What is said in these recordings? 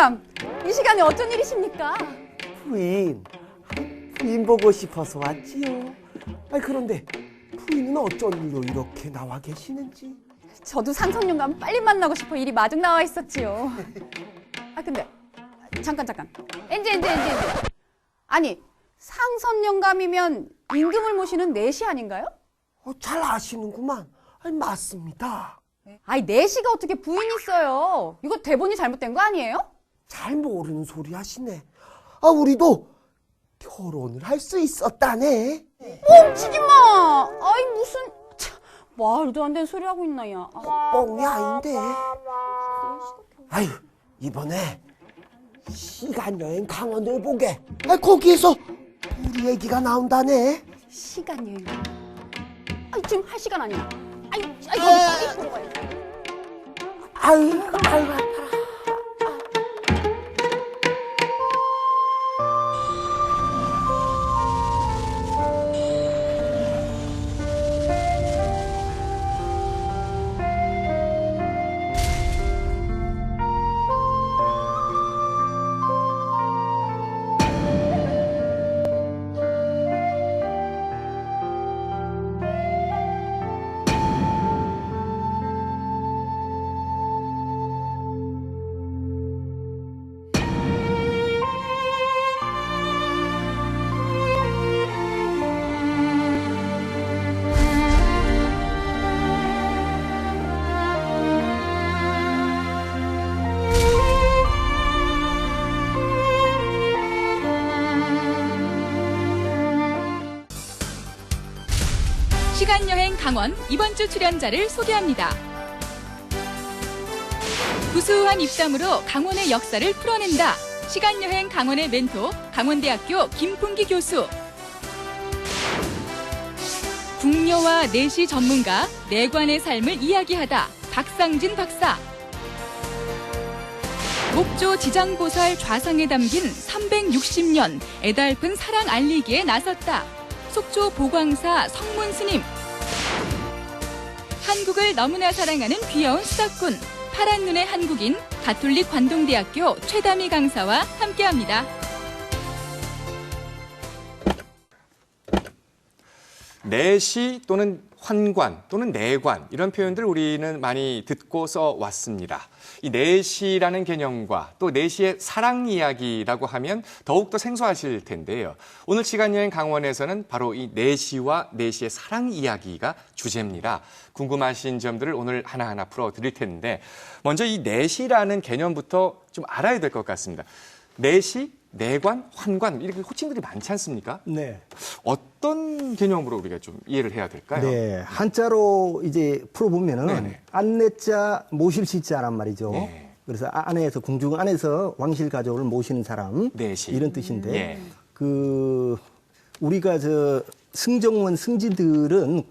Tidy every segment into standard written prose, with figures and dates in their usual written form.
상선영감, 이 시간에 어쩐 일이십니까? 부인 보고 싶어서 왔지요. 그런데 부인은 어쩐 일로 이렇게 나와 계시는지. 저도 상선영감 빨리 만나고 싶어 일이 마중 나와 있었지요. 근데 잠깐. 엔지. 아니, 상선영감이면 임금을 모시는 내시 아닌가요? 잘 아시는구만. 맞습니다. 내시가 어떻게 부인이 있어요? 이거 대본이 잘못된 거 아니에요? 잘 모르는 소리 하시네. 우리도 결혼을 할 수 있었다네. 뻥치지 마! 무슨 참, 말도 안 되는 소리 하고 있나, 야. 뻥이 아닌데. 이번에 시간여행 강원을 보게. 거기에서 우리 얘기가 나온다네. 시간여행. 지금 할 시간 아니야. 빨리 보러 가야지. 아유. 시간여행 강원 이번 주 출연자를 소개합니다. 구수한 입담으로 강원의 역사를 풀어낸다. 시간여행 강원의 멘토 강원대학교 김풍기 교수. 궁녀와 내시 전문가 내관의 삶을 이야기하다. 박상진 박사. 목조 지장보살 좌상에 담긴 360년 애달픈 사랑 알리기에 나섰다. 속초 보광사 성문 스님. 한국을 너무나 사랑하는 귀여운 수다꾼, 파란 눈의 한국인 가톨릭 관동대학교 최다미 강사와 함께합니다. 내시 또는 환관 또는 내관 이런 표현들 우리는 많이 듣고 써왔습니다. 이 내시라는 개념과 또 내시의 사랑 이야기라고 하면 더욱더 생소하실 텐데요. 오늘 시간여행 강원에서는 바로 이 내시와 내시의 사랑 이야기가 주제입니다. 궁금하신 점들을 오늘 하나하나 풀어드릴 텐데 먼저 이 내시라는 개념부터 좀 알아야 될 것 같습니다. 내시, 내관, 환관 이렇게 호칭들이 많지 않습니까? 네. 어떤 개념으로 우리가 좀 이해를 해야 될까요? 네. 한자로 이제 풀어보면은 네네. 안내자 모실 시자란 말이죠. 네. 그래서 안에서 궁중 안에서 왕실 가족을 모시는 사람 내시. 이런 뜻인데 네. 우리가 승정원 승지들은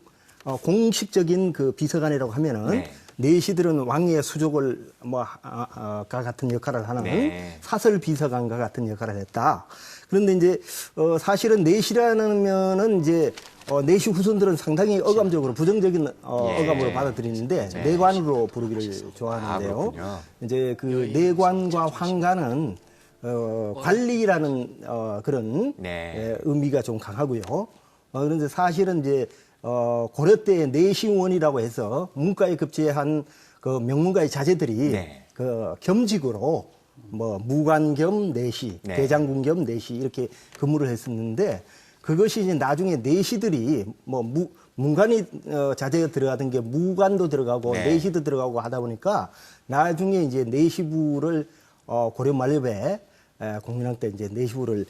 공식적인 그 비서관이라고 하면은 네. 내시들은 왕의 수족을 가 같은 역할을 하는 네. 사설 비서관과 같은 역할을 했다. 그런데 이제 사실은 내시라면은 이제 내시 후손들은 상당히 어감적으로 부정적인 어감으로 받아들이는데 네. 내관으로 부르기를 좋아하는데요. 그렇군요. 이제 그 내관과 환관은 관리라는 그런 네. 의미가 좀 강하고요. 그런데 사실은 이제 고려 때 내시원이라고 해서 문과에 급제한 그 명문가의 자제들이 네. 그 겸직으로 무관 겸 내시, 네. 대장군 겸 내시 이렇게 근무를 했었는데 그것이 이제 나중에 내시들이 문관이 자제가 들어가던 게 무관도 들어가고 네. 내시도 들어가고 하다 보니까 나중에 이제 내시부를 고려 말엽에 공민왕 때 이제 내시부를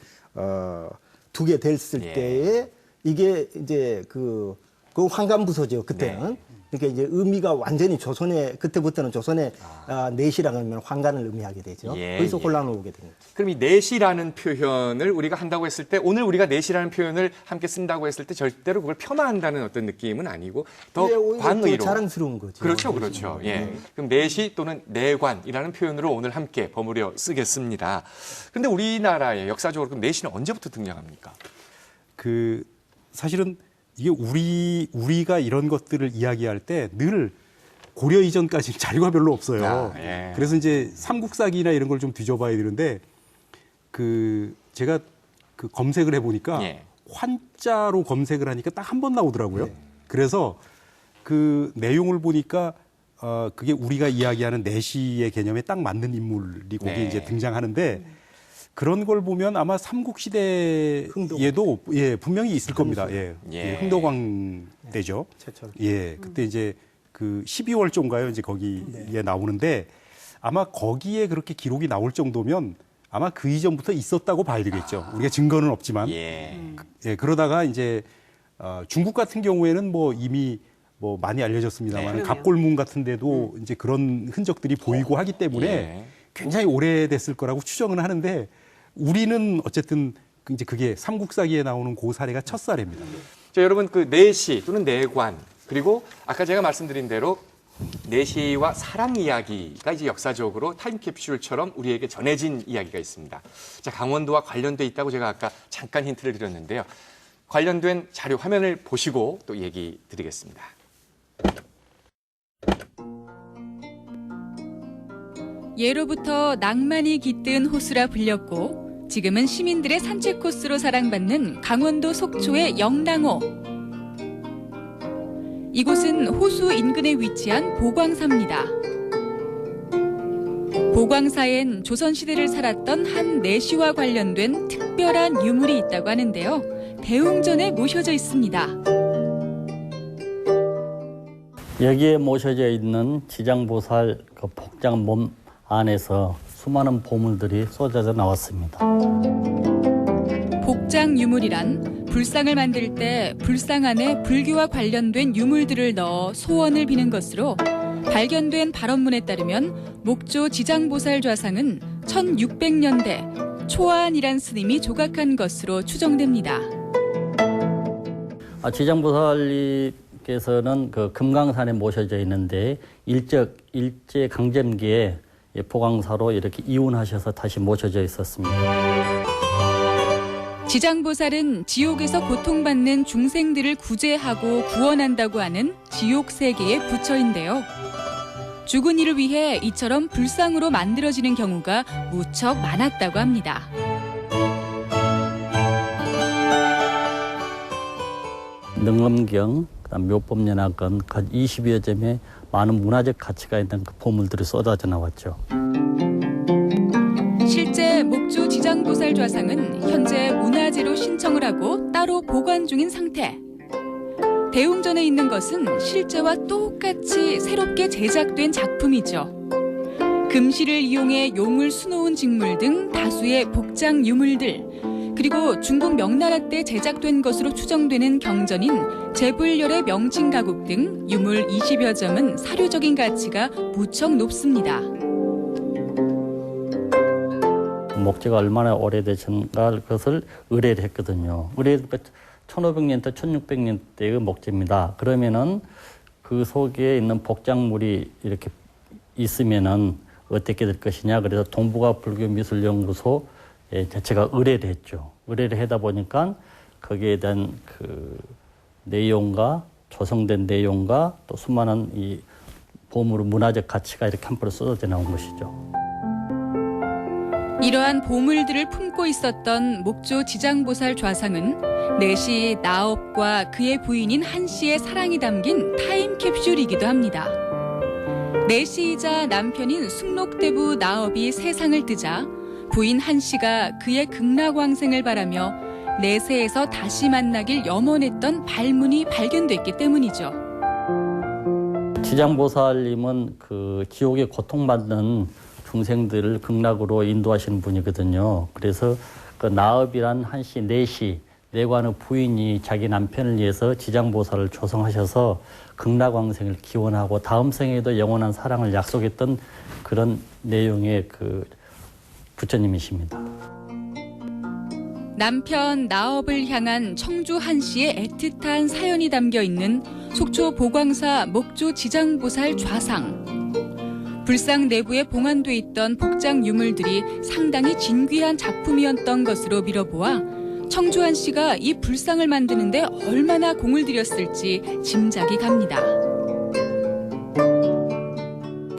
두게 됐을 예. 때에 이게 이제 그 환관부서죠 그때는. 네. 그러니까 이제 의미가 완전히 그때부터는 조선의 내시라고 하면 환관을 의미하게 되죠. 예, 거기서 예. 혼란을 오게 됩니다. 그럼 이 내시라는 표현을 우리가 한다고 했을 때 오늘 우리가 내시라는 표현을 함께 쓴다고 했을 때 절대로 그걸 폄하한다는 어떤 느낌은 아니고 더 오히려 광의로. 더 자랑스러운 거죠. 그렇죠, 그렇죠. 예. 그럼 내시 또는 내관이라는 표현으로 오늘 함께 버무려 쓰겠습니다. 그런데 우리나라에 역사적으로 그럼 내시는 언제부터 등장합니까? 사실은 이게 우리가 이런 것들을 이야기할 때 늘 고려 이전까지 자료가 별로 없어요. 아, 예. 그래서 이제 삼국사기나 이런 걸 좀 뒤져봐야 되는데 제가 그 검색을 해보니까 예. 환자로 검색을 하니까 딱 한 번 나오더라고요. 그래서 그 내용을 보니까 그게 우리가 이야기하는 내시의 개념에 딱 맞는 인물이 거기 네. 이제 등장하는데 그런 걸 보면 아마 삼국시대에도 예, 분명히 있을 겁니다. 예. 예. 흥도광 때죠. 최초로. 예. 그때 이제 그 12월조인가요? 이제 거기에 나오는데 아마 거기에 그렇게 기록이 나올 정도면 아마 그 이전부터 있었다고 봐야 되겠죠. 우리가 증거는 없지만. 예. 예, 그러다가 이제 중국 같은 경우에는 뭐 이미 뭐 많이 알려졌습니다만 네. 갑골문 같은 데도 이제 그런 흔적들이 보이고 하기 때문에 예. 굉장히 오래됐을 거라고 추정은 하는데 우리는 어쨌든 이제 그게 삼국사기에 나오는 그 사례가 첫 사례입니다. 자, 여러분 그 내시 또는 내관 그리고 아까 제가 말씀드린 대로 내시와 사랑 이야기가 이제 역사적으로 타임캡슐처럼 우리에게 전해진 이야기가 있습니다. 자, 강원도와 관련돼 있다고 제가 아까 잠깐 힌트를 드렸는데요. 관련된 자료 화면을 보시고 또 얘기 드리겠습니다. 예로부터 낭만이 깃든 호수라 불렸고 지금은 시민들의 산책 코스로 사랑받는 강원도 속초의 영랑호. 이곳은 호수 인근에 위치한 보광사입니다. 보광사엔 조선시대를 살았던 한 내시와 관련된 특별한 유물이 있다고 하는데요. 대웅전에 모셔져 있습니다. 여기에 모셔져 있는 지장보살 그 복장 몸 안에서 수많은 보물들이 쏟아져 나왔습니다. 복장 유물이란 불상을 만들 때 불상 안에 불교와 관련된 유물들을 넣어 소원을 비는 것으로 발견된 발언문에 따르면 목조 지장보살 좌상은 1600년대 초안이란 스님이 조각한 것으로 추정됩니다. 지장보살님께서는 그 금강산에 모셔져 있는데 일제 강점기에 보광사로 이렇게 이운하셔서 다시 모셔져 있었습니다. 지장보살은 지옥에서 고통받는 중생들을 구제하고 구원한다고 하는 지옥세계의 부처인데요. 죽은 이를 위해 이처럼 불상으로 만들어지는 경우가 무척 많았다고 합니다. 능엄경, 그다음 묘법연합관 20여 점의 많은 문화적 가치가 있는 그 보물들이 쏟아져 나왔죠. 실제 목조 지장보살 좌상은 현재 문화재로 신청을 하고 따로 보관 중인 상태. 대웅전에 있는 것은 실제와 똑같이 새롭게 제작된 작품이죠. 금실을 이용해 용을 수놓은 직물 등 다수의 복장 유물들, 그리고 중국 명나라 때 제작된 것으로 추정되는 경전인 제불열의 명칭 가국 등 유물 20여 점은 사료적인 가치가 무척 높습니다. 목재가 얼마나 오래되신가 것을 의뢰를 했거든요. 의뢰가 1500년대, 1600년대의 목재입니다. 그러면은 그 속에 있는 복장물이 이렇게 있으면은 어떻게 될 것이냐. 그래서 동북아 불교미술연구소에 제가 의뢰를 했죠. 의뢰를 하다 보니까 거기에 대한 그 내용과 조성된 내용과 또 수많은 이 보물 문화적 가치가 이렇게 한풀어 쏟아져 나온 것이죠. 이러한 보물들을 품고 있었던 목조 지장보살 좌상은 내시 나업과 그의 부인인 한씨의 사랑이 담긴 타임캡슐이기도 합니다. 내시이자 남편인 숙록대부 나업이 세상을 뜨자 부인 한씨가 그의 극락왕생을 바라며 내세에서 다시 만나길 염원했던 발문이 발견됐기 때문이죠. 지장보살님은 그 지옥에 고통받는 중생들을 극락으로 인도하시는 분이거든요. 그래서 그 나업이란 한씨 내시 내관의 부인이 자기 남편을 위해서 지장보살을 조성하셔서 극락왕생을 기원하고 다음 생에도 영원한 사랑을 약속했던 그런 내용의 그 부처님이십니다. 남편 나업을 향한 청주 한씨의 애틋한 사연이 담겨 있는 속초 보광사 목조 지장보살 좌상. 불상 내부에 봉안돼 있던 복장 유물들이 상당히 진귀한 작품이었던 것으로 미뤄보아 청주 한씨가 이 불상을 만드는데 얼마나 공을 들였을지 짐작이 갑니다.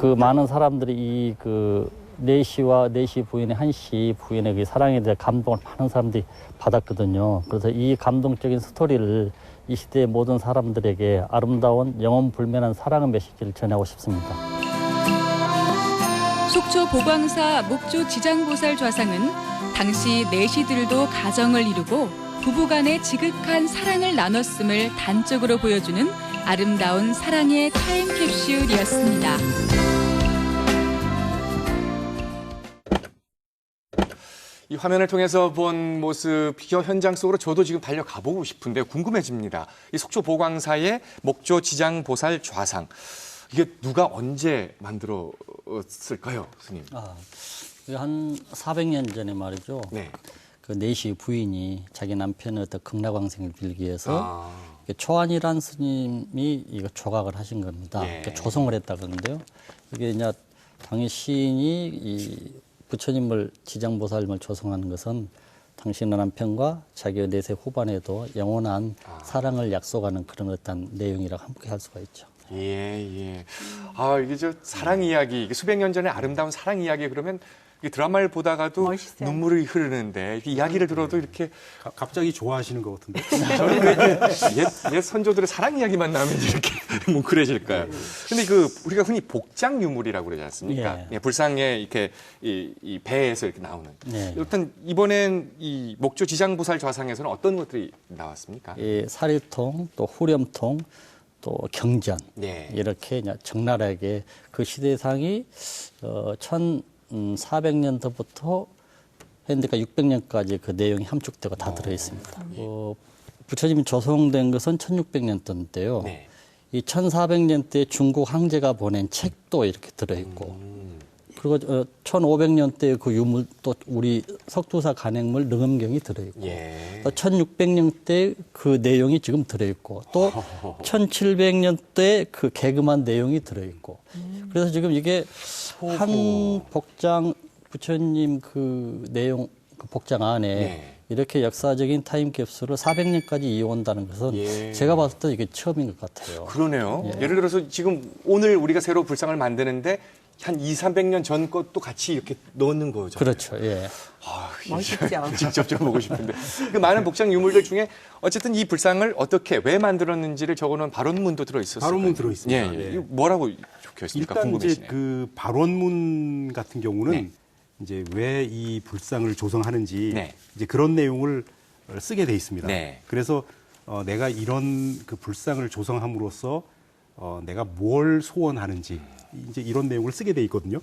그 많은 사람들이 이 그 내시와 내시 부인의 한씨 부인의 그 사랑에 대해 감동을 많은 사람들이 받았거든요. 그래서 이 감동적인 스토리를 이 시대의 모든 사람들에게 아름다운 영원 불면한 사랑의 메시지를 전하고 싶습니다. 속초 보광사 목조 지장보살 좌상은 당시 내시들도 가정을 이루고 부부간의 지극한 사랑을 나눴음을 단적으로 보여주는 아름다운 사랑의 타임캡슐이었습니다. 이 화면을 통해서 본 모습, 현장 속으로 저도 지금 달려가 보고 싶은데 궁금해집니다. 이 속초 보광사의 목조 지장보살 좌상. 이게 누가 언제 만들었을까요, 스님? 한 400년 전에 말이죠. 네. 그 내시 부인이 자기 남편의 어떤 극락왕생을 빌기 위해서 초안이란 스님이 이거 조각을 하신 겁니다. 예. 조성을 했다 그러는데요. 이게 이제 당시 시인이 이 부처님을 지장보살님을 조성하는 것은 당신의 남편과 자기의 내세 후반에도 영원한 사랑을 약속하는 그런 어떤 내용이라고 함께 할 수가 있죠. 예. 아, 이게 저 사랑 이야기, 이게 수백 년 전의 아름다운 사랑 이야기 그러면 이 드라마를 보다가도 멋있어요. 눈물이 흐르는데 이렇게 이야기를 들어도 이렇게 갑자기 좋아하시는 것 같은데. 저는 왜 옛 선조들의 사랑 이야기만 나오면 이렇게 뭉클해질까요? 근데 그 우리가 흔히 복장 유물이라고 그러지 않습니까? 예. 예, 불상에 이렇게 이 배에서 이렇게 나오는. 네. 일단 이번엔 이 목조 지장보살 좌상에서는 어떤 것들이 나왔습니까? 이 사리통, 또 후렴통, 또 경전 네. 이렇게 이제 적나라하게 그 시대상이 1400년도부터 현대가 600년까지 그 내용이 함축되고 다 들어 있습니다. 부처님이 조성된 것은 1600년도인데요. 네. 이 1400년대 중국 황제가 보낸 책도 이렇게 들어 있고, 그리고 1500년대 그 유물 또 우리 석두사 간행물 능엄경이 들어 있고, 예. 또 1600년대 그 내용이 지금 들어 있고, 또 1700년대 그 개금한 내용이 들어 있고, 그래서 지금 이게 한 복장 부처님 그 내용 그 복장 안에 네. 이렇게 역사적인 타임캡슐을 400년까지 이어온다는 것은 예. 제가 봤을 때 이게 처음인 것 같아요. 그러네요. 예를 들어서 지금 오늘 우리가 새로 불상을 만드는데 한 200~300년 전 것도 같이 이렇게 넣는 거죠. 그렇죠. 예. 멋있죠. 직접 좀 보고 싶은데. 그 많은 복장 유물들 중에 어쨌든 이 불상을 어떻게 왜 만들었는지를 적어놓은 발원문도 들어있었어요. 발원문 들어있습니다. 예. 네. 이거 뭐라고 적혀 있습니까? 일단 이제 궁금해지네요. 그 발원문 같은 경우는 네. 이제 왜 이 불상을 조성하는지 네. 이제 그런 내용을 쓰게 돼 있습니다. 네. 그래서 내가 이런 그 불상을 조성함으로써 내가 뭘 소원하는지 이제 이런 내용을 쓰게 돼 있거든요.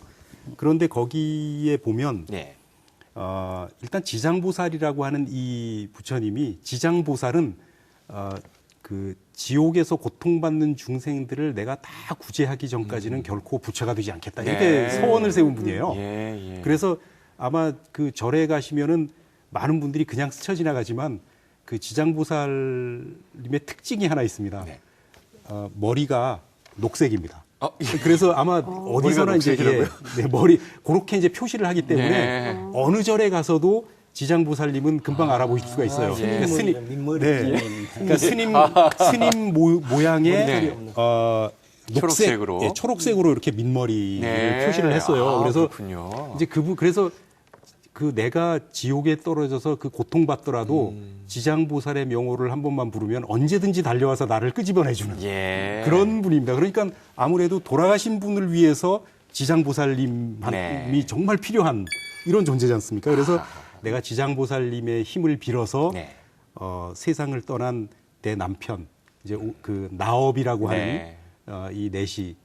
그런데 거기에 보면 네. 일단 지장보살이라고 하는 이 부처님이 지장보살은 그 지옥에서 고통받는 중생들을 내가 다 구제하기 전까지는 결코 부처가 되지 않겠다. 이렇게 네. 서원을 세운 분이에요. 예. 그래서 아마 그 절에 가시면은 많은 분들이 그냥 스쳐 지나가지만 그 지장보살님의 특징이 하나 있습니다. 네. 머리가 녹색입니다. 예. 그래서 아마 어디서나 이제 머리 그렇게 이제 표시를 하기 때문에 네. 어느 절에 가서도 지장보살님은 금방 알아보실 수가 있어요. 예. 그러니까 스님, 민머리. 그러니까 스님 모양의 네. 초록색으로. 예, 초록색으로 이렇게 민머리를 네. 표시를 했어요. 그래서 그렇군요. 이제 그래서 그 내가 지옥에 떨어져서 그 고통받더라도 지장보살의 명호를 한 번만 부르면 언제든지 달려와서 나를 끄집어내주는 예. 그런 분입니다. 그러니까 아무래도 돌아가신 분을 위해서 지장보살님이 네. 정말 필요한 이런 존재지 않습니까? 그래서 내가 지장보살님의 힘을 빌어서 네. 세상을 떠난 내 남편 이제 그 나업이라고 네. 하는 이 내시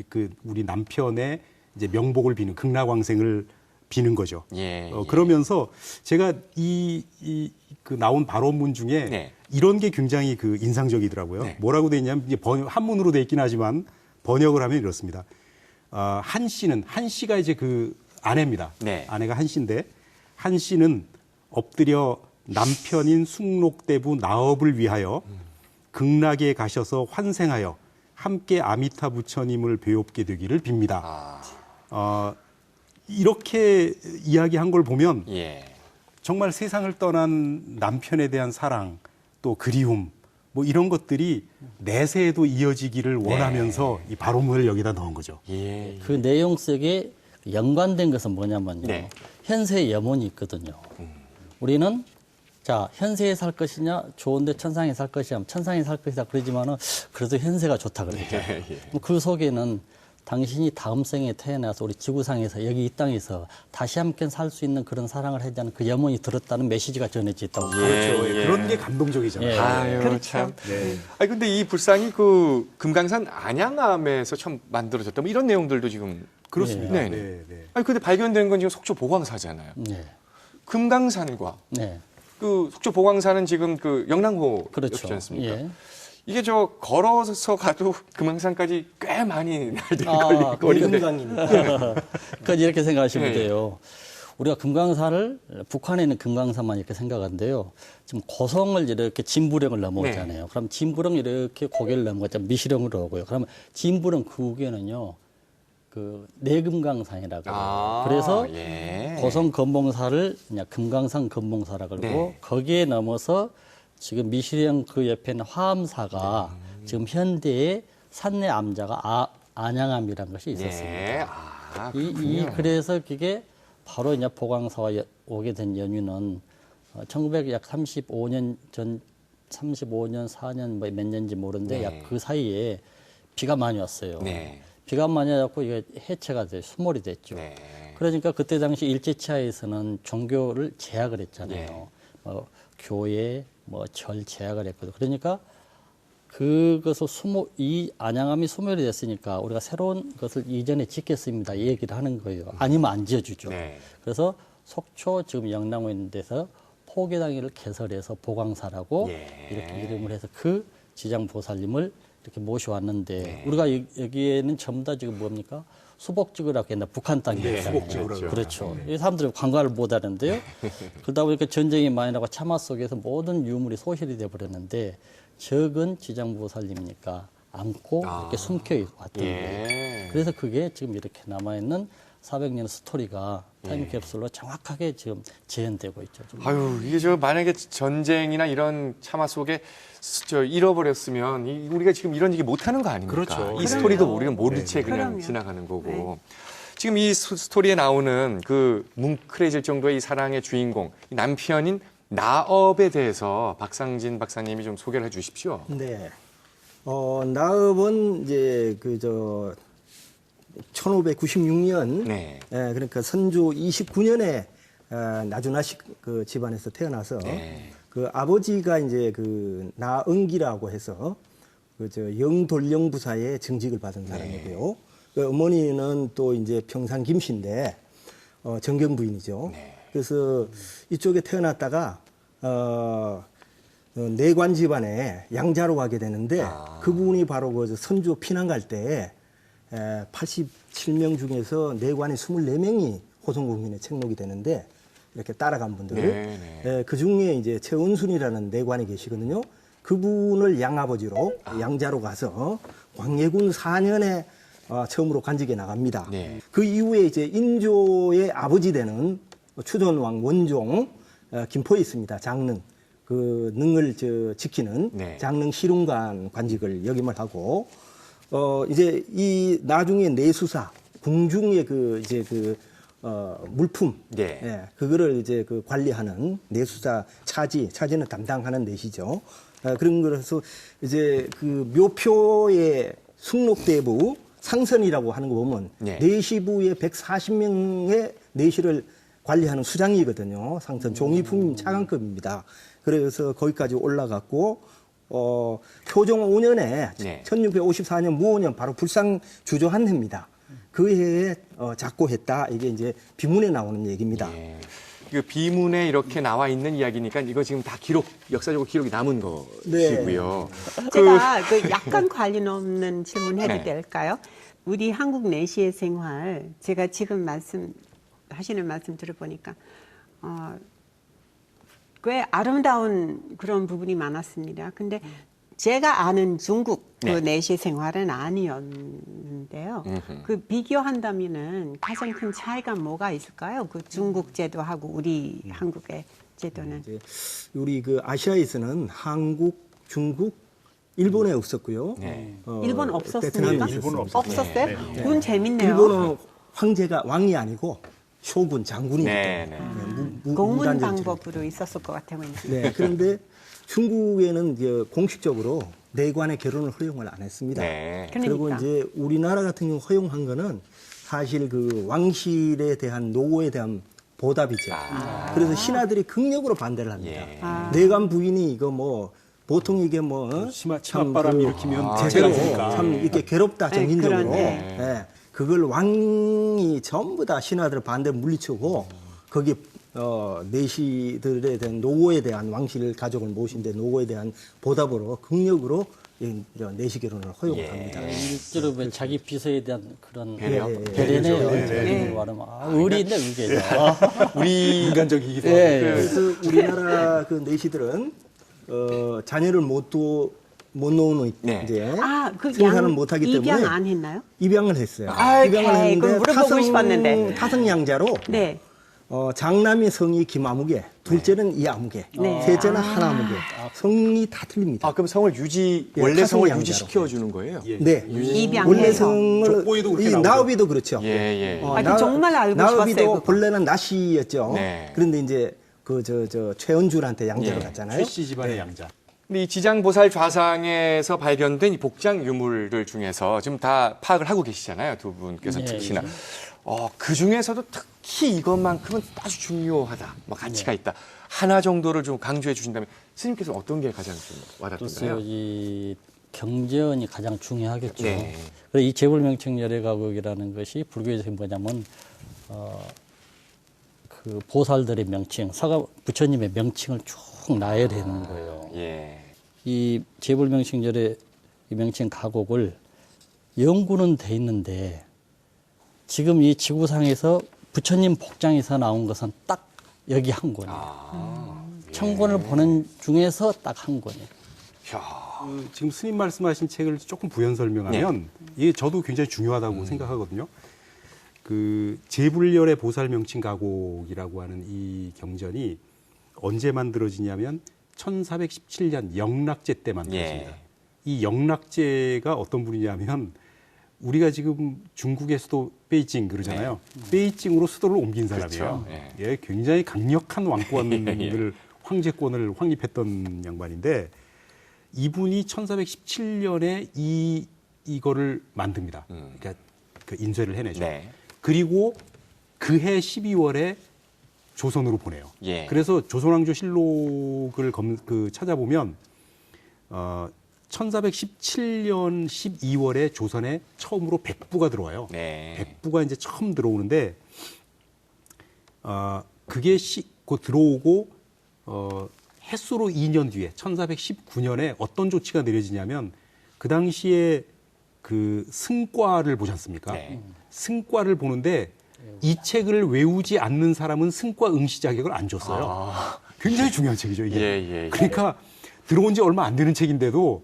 그 우리 남편의 이제 명복을 비는 극락왕생을 비는 거죠. 예. 그러면서 제가 그 나온 발언문 중에 네. 이런 게 굉장히 그 인상적이더라고요. 네. 뭐라고 돼 있냐면 이제 한문으로 돼 있긴 하지만 번역을 하면 이렇습니다. 한 씨가 이제 그 아내입니다. 네. 아내가 한 씨인데 한 씨는 엎드려 남편인 숭록대부 나업을 위하여 극락에 가셔서 환생하여 함께 아미타 부처님을 배웁게 되기를 빕니다. 이렇게 이야기한 걸 보면 예. 정말 세상을 떠난 남편에 대한 사랑 또 그리움 뭐 이런 것들이 내세에도 이어지기를 원하면서 이 바로문을 여기다 넣은 거죠. 예. 그 내용 속에 연관된 것은 뭐냐면요. 네. 현세의 염원이 있거든요. 우리는 자 현세에 살 것이냐 좋은데 천상에 살 것이냐 천상에 살 것이다 그러지만은 그래도 현세가 좋다 그러죠. 그 속에는 당신이 다음 생에 태어나서 우리 지구상에서 여기 이 땅에서 다시 함께 살 수 있는 그런 사랑을 하자는 그 염원이 들었다는 메시지가 전해져 있다고. 그렇죠. 그런 게 감동적이잖아요. 예. 아유, 그렇죠. 참. 네. 아니, 근데 이 불상이 그 금강산 안양암에서 처음 만들어졌다. 뭐 이런 내용들도 지금. 그렇습니다. 네. 네, 네. 아니, 근데 발견된 건 지금 속초 보광사잖아요. 네. 금강산과 네. 그 속초 보광사는 지금 그 영랑호 그렇죠. 옆이지 않습니까? 예. 이게 저 걸어서 가도 금강산까지 꽤 많이 날들 아, 거리인데. 금강이니까. 그러니까 이렇게 생각하시면 예, 예. 돼요. 우리가 금강산을 북한에 있는 금강산만 이렇게 생각하는데요. 지금 고성을 이렇게 진부령을 넘어오잖아요. 네. 그럼 진부령 이렇게 고개를 넘어갔자 미시령으로 오고요. 그러면 진부령 그 후에는요. 그 내금강산이라고 그래요. 아, 그래서 예. 고성 건봉사를 그냥 금강산 건봉사라 그러고 네. 거기에 넘어서 지금 미시령 그 옆에 있는 화암사가 지금 현대의 산내 암자가 안양암이라는 것이 있었습니다. 예. 아, 그래서 그게 바로 이제 보광사가 오게 된 연유는 1900약 35년 전 35년 4년 뭐 몇 년인지 모르는데 네. 약 그 사이에 비가 많이 왔어요. 네. 비가 많이 와갖고 이게 해체가 돼 수몰이 됐죠. 네. 그러니까 그때 당시 일제치하에서는 종교를 제약을 했잖아요. 예. 교회, 뭐 절 제약을 했거든요. 그러니까 그것을 이 안양암이 소멸이 됐으니까 우리가 새로운 것을 이전에 짓겠습니다. 이 얘기를 하는 거예요. 아니면 안 지어주죠. 네. 그래서 속초 지금 영랑호 있는 데서 포계당이를 개설해서 보광사라고 예. 이렇게 이름을 해서 그 지장보살님을 이렇게 모셔왔는데 네. 우리가 여기에는 전부 다 지금 뭡니까? 수복지구라고 했나 북한 땅이에요. 수복지구라고. 그렇죠. 이 사람들이 관광을 못 하는데요. 그러다 보니까 전쟁이 많이 나고 참화 속에서 모든 유물이 소실이 돼 버렸는데 적은 지장보살님이니까 안고 이렇게 숨겨 왔던 거예요. 예. 그래서 그게 지금 이렇게 남아있는 400년 스토리가 타임캡슐로 정확하게 지금 재현되고 있죠. 좀. 아유, 이게 저 만약에 전쟁이나 이런 참화 속에 저 잃어버렸으면 우리가 지금 이런 얘기 못 하는 거 아닙니까? 그렇죠. 이 스토리도 우리가 모른 채 그냥 그럼요. 지나가는 거고. 네. 지금 이 스토리에 나오는 그 뭉클해질 정도의 이 사랑의 주인공, 이 남편인 나업에 대해서 박상진 박사님이 좀 소개를 해 주십시오. 네. 나업은 이제 1596년 네. 그러니까 선조 29년에 나주나식 그 집안에서 태어나서 네. 그 아버지가 이제 그 나응기라고 해서 영돌령부사의 정직을 받은 사람이고요. 그 어머니는 또 이제 평상 김씨인데 정경 부인이죠. 네. 그래서 이쪽에 태어났다가 내관 집안에 양자로 가게 되는데 그분이 바로 그 선조 피난 갈 때 87명 중에서 내관이 24명이 호송공인에 책록이 되는데 이렇게 따라간 분들 네. 그 중에 이제 최은순이라는 내관이 계시거든요. 그분을 양아버지로 양자로 가서 광해군 4년에 처음으로 관직에 나갑니다. 네. 그 이후에 이제 인조의 아버지 되는 추전왕 원종 김포에 있습니다. 장릉 그 능을 지키는 네. 장릉 시lun관 관직을 역임을 하고 이제 이 나중에 내수사 궁중의 물품 네. 그거를 이제 그 관리하는 내수사 차지는 담당하는 내시죠. 그런 거라서 이제 그 묘표의 숭록대부 상선이라고 하는 거 보면 네. 내시부의 140명의 내시를 관리하는 수장이거든요. 상선 종이품 차관급입니다. 그래서 거기까지 올라갔고 효종 5년에 네. 1654년 무오년 바로 불상 주조한 해입니다. 그 해에 작고했다. 이게 이제 비문에 나오는 얘기입니다. 예. 그 비문에 이렇게 나와 있는 이야기니까 이거 지금 다 역사적으로 기록이 남은 것이고요. 제가 그 약간 관련 없는 질문 해도 네. 될까요? 우리 한국 내시의 생활, 제가 지금 하시는 말씀 들어보니까 꽤 아름다운 그런 부분이 많았습니다. 근데 제가 아는 중국 그 네. 내시 생활은 아니었는데요. 그 비교한다면은 가장 큰 차이가 뭐가 있을까요? 그 중국 제도하고 우리 한국의 제도는. 이제 우리 그 아시아에서는 한국, 중국, 일본에 없었고요. 네. 일본 없었습니까? 베트남이 있었습니다. 없었어요? 그건 재밌네요. 일본은 황제가 왕이 아니고 쇼군 장군이기 네, 때문에 네. 공문 무단전쟁. 방법으로 있었을 것 같아요. 왠지. 네, 그런데 중국에는 이제 공식적으로 내관의 결혼을 허용을 안 했습니다. 네. 그리고 그러니까. 이제 우리나라 같은 경우 허용한 거는 사실 그 왕실에 대한 노고에 대한 보답이죠. 그래서 신하들이 극력으로 반대를 합니다. 예. 내관 부인이 이거 뭐 보통 이게 뭐 치맛바람 일으키면 제대로 대체가 참 이렇게 괴롭다 네, 정신적으로. 그러네. 예, 그걸 왕이 전부 다 신하들 반대 물리치고 거기 내시들에 대한 노고에 대한 왕실 가족을 모신데 노고에 대한 보답으로 극력으로 이 내시 결혼을 허용합니다. 실제로 왜 자기 비서에 대한 그런 배려? 배려네요. 말하면 의리인데 의리죠. 우리 인간적이기도 하고. 예. 그래서 우리나라 그 내시들은 자녀를 못 놓는 네. 이제 그 생산을 못하기 때문에 입양 안 했나요? 입양을 했어요. 아이, 입양을 그거 했는데 물어보고 싶었는데. 타성양자로 네. 장남이 성이 김아무개, 둘째는 이아무개, 네. 셋째는 한아무개. 성이 다 틀립니다. 아, 그럼 성을 예, 원래 성을 타성양자로. 유지시켜 주는 거예요? 네. 입양해서. 원래 성을 족보에도 그렇게 이 나오죠. 나우비도 그렇죠. 예, 예. 그 정말 알고 싶었어요, 나우비도 그거. 본래는 나시였죠. 네. 그런데 이제 최은주한테 양자를 예. 갔잖아요. 최씨 집안의 양자. 근데 이 지장보살 좌상에서 발견된 이 복장 유물들 중에서 지금 다 파악을 하고 계시잖아요. 두 분께서 네, 특히나. 그 중에서도 특히 이것만큼은 아주 중요하다. 뭐 가치가 있다. 하나 정도를 좀 강조해 주신다면 스님께서 어떤 게 가장 좀 글쎄요, 와닿던가요? 이 경전이 가장 중요하겠죠. 네. 그래서 이 재불명칭 열애가곡이라는 것이 불교에서 뭐냐면 그 보살들의 명칭, 사가 부처님의 명칭을 쭉 나열해놓은 거예요. 예. 이 재불명칭 열애 이 명칭 가곡을 연구는 돼 있는데 지금 이 지구상에서 부처님 복장에서 나온 것은 딱 여기 한 권이에요. 천권을 보는 중에서 딱 한 권이에요. 지금 스님 말씀하신 책을 조금 부연 설명하면 이게 저도 굉장히 중요하다고 생각하거든요. 그 제불열의 보살 명칭 가곡이라고 하는 이 경전이 언제 만들어지냐면 1417년 영락제 때 만들어집니다. 예. 이 영락제가 어떤 분이냐면 우리가 지금 중국의 수도 베이징 그러잖아요. 베이징으로 수도를 옮긴 사람이에요. 그렇죠. 예, 굉장히 강력한 왕권을 황제권을 확립했던 양반인데 이분이 1417년에 이거를 만듭니다. 그러니까 그 인쇄를 해내죠. 네. 그리고 그해 12월에 조선으로 보내요. 예. 그래서 조선왕조 실록을 찾아보면 1417년 12월에 조선에 처음으로 백부가 들어와요. 네. 백부가 이제 처음 들어오는데 그게 곧 들어오고 해수로 2년 뒤에 1419년에 어떤 조치가 내려지냐면 그 당시에 그 승과를 보지 않습니까? 네. 승과를 보는데 이 책을 외우지 않는 사람은 승과 응시 자격을 안 줬어요. 굉장히 중요한 책이죠, 이게. 예. 그러니까 들어온 지 얼마 안 되는 책인데도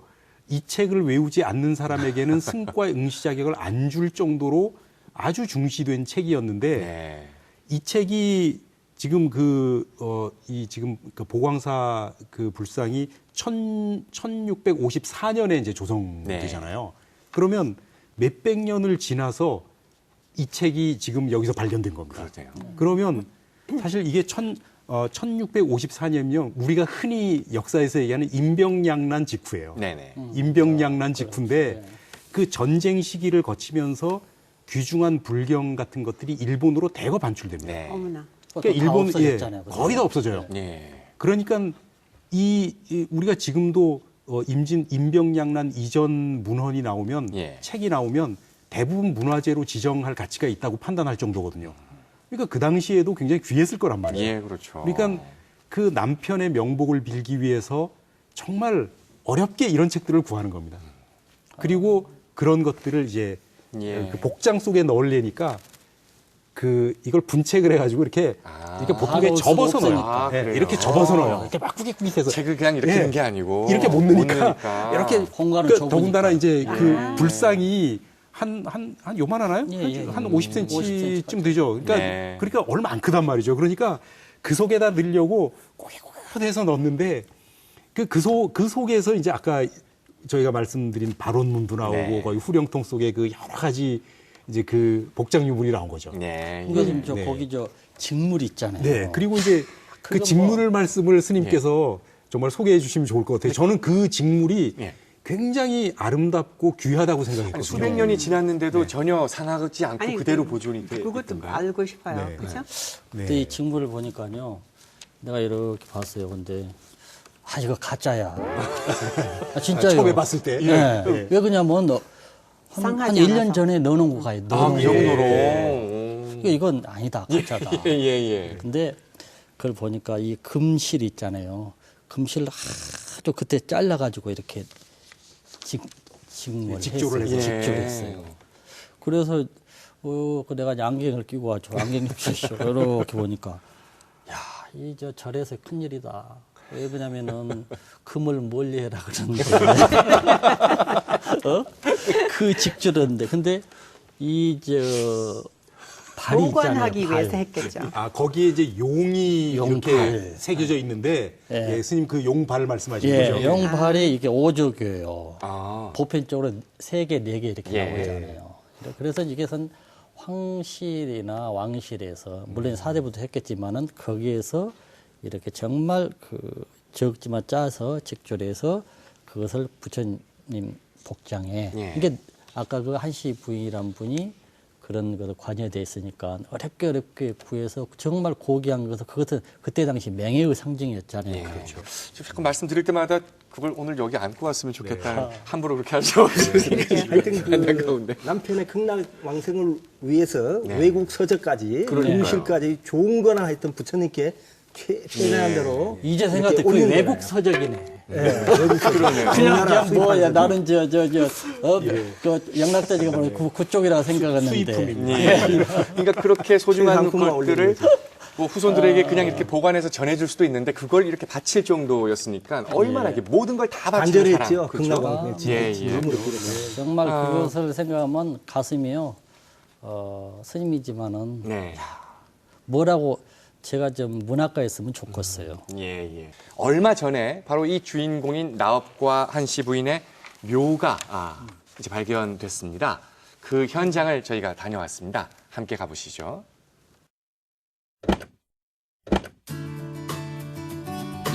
이 책을 외우지 않는 사람에게는 승과 응시 자격을 안 줄 정도로 아주 중시된 책이었는데 네. 이 책이 지금 지금 그 보광사 그 불상이 1654년에 이제 조성되잖아요. 그러면 몇백 년을 지나서 이 책이 지금 여기서 발견된 겁니다. 그러네요. 그러면 사실 이게 1654년이면 우리가 흔히 역사에서 얘기하는 임병양란 직후예요. 네네. 임병양란 직후인데 그 전쟁 시기를 거치면서 귀중한 불경 같은 것들이 일본으로 대거 반출됩니다. 네. 어머나. 그러니까 다 일본 없어졌잖아요. 거의 다 없어져요. 예. 그러니까 우리가 지금도 임병양란 이전 문헌이 나오면 예. 책이 나오면 대부분 문화재로 지정할 가치가 있다고 판단할 정도거든요. 그러니까 그 당시에도 굉장히 귀했을 거란 말이에요. 예, 그렇죠. 그러니까 그 남편의 명복을 빌기 위해서 정말 어렵게 이런 책들을 구하는 겁니다. 그리고 그런 것들을 이제 예. 그 복장 속에 넣으려니까 이걸 분책을 해가지고 이렇게 보통에 넣을 접어서 수가 넣어요. 없으니까. 네, 그래요? 이렇게 접어서 넣어요. 이렇게 막 꾸깃꾸깃해서. 책을 그냥 이렇게 예. 넣는 게 아니고 이렇게 못 넣으니까 이렇게 공간은 좁으니까. 더군다나 이제 그 불상이 한 요만하나요? 예. 한 50cm쯤 되죠. 그러니까 네. 얼마 안 크단 말이죠. 그러니까 그 속에다 넣으려고 꼬깃꼬깃해서 넣는데 그 속에서 이제 아까 저희가 말씀드린 발원문도 나오고 네. 거의 후령통 속에 그 여러 가지 이제 그 복장 유물이 나온 거죠. 네. 이거 지금 저 네. 거기 저 직물 있잖아요. 네. 그리고 이제 그 그거 직물을 말씀을 스님께서 정말 소개해 주시면 좋을 것 같아요. 저는 그 직물이 예. 굉장히 아름답고 귀하다고 생각했거든요. 수백 년이 지났는데도 전혀 상하지 않고 아니, 그대로 보존이 돼 그것도 있던가요? 알고 싶어요. 네. 그죠? 그때 이 직물을 보니까요. 내가 이렇게 봤어요. 근데 아 이거 가짜야. 아, 진짜요. 처음에 봤을 때. 네. 왜 그러냐면 한 쌍하지 1년 않아서. 전에 넣어놓은 거 가요. 아, 그 정도로. 그러니까 이건 아니다. 가짜다. 예, 예. 근데 그걸 보니까 이 금실 있잖아요. 금실 아주 그때 잘라가지고 이렇게 직조를 해서. 직조를 했어요. 그래서 그 내가 안경을 끼고 와서 안경 좀 주시오. 이렇게 보니까 야, 이 저 절에서 큰일이다. 왜 그러냐면은 금을 멀리 해라 그러는데 그 직조였는데 근데 이 저 발이 보관하기 있잖아요. 위해서 발. 했겠죠. 아, 거기에 이제 용이 이렇게 용팔. 새겨져 있는데 예. 예, 스님 그 용발 말씀하시는 예, 거죠? 영발이 이게 오족이에요. 아. 보편적으로 3개, 4개 이렇게 예. 나오잖아요. 그래서 이게선 황실이나 왕실에서 물론 사대부도 했겠지만은 거기에서 이렇게 정말 그 적지만 짜서 직조해서 그것을 부처님 복장에 예. 이게 아까 그 한시 부인이란 분이 그런 거를 관여돼 있으니까 어렵게 구해서 정말 고귀한 것을 그것은 그때 당시 명예의 상징이었잖아요. 그렇죠. 지금 자꾸 말씀드릴 때마다 그걸 오늘 여기 안고 왔으면 좋겠다는 함부로 그렇게 할 수 없으니까 하여튼 그 안타까운데. 남편의 극락 왕생을 위해서 네. 외국 서적까지 그러니까요. 금실까지 좋은 거나 하여튼 부처님께 최대한 대로 이제 생각해 그 올린 외국 거예요. 서적이네. 예, 외국 서적. 그냥 뭐야 수입한 나는 그 영락자지가 보면 그쪽이라 생각했는데 그러니까 그렇게 소중한 상품만 것들을 올리는 거죠. 뭐 후손들에게 그냥 이렇게 보관해서 전해줄 수도 있는데 그걸 이렇게 바칠 정도였으니까 얼마나 이게 모든 걸 다 바치는 사람. 간절했죠. 그렇죠? 극락왕. 예, 예. 정말 그것을 생각하면 가슴이요 스님이지만은 네. 뭐라고 제가 좀 문학가였으면 좋겠어요. 예, 예. 얼마 전에 바로 이 주인공인 나업과 한시 부인의 묘가 이제 발견됐습니다. 그 현장을 저희가 다녀왔습니다. 함께 가보시죠.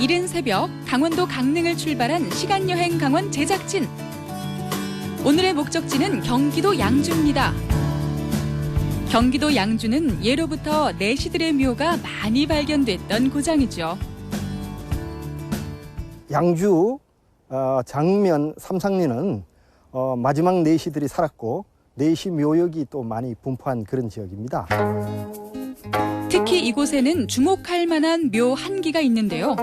이른 새벽 강원도 강릉을 출발한 시간여행 강원 제작진. 오늘의 목적지는 경기도 양주입니다. 경기도 양주는 예로부터 내시들의 묘가 많이 발견됐던 고장이죠. 양주 장면 삼상리는 마지막 내시들이 살았고 내시 묘역이 또 많이 분포한 그런 지역입니다. 특히 이곳에는 주목할 만한 묘 한 기가 있는데요.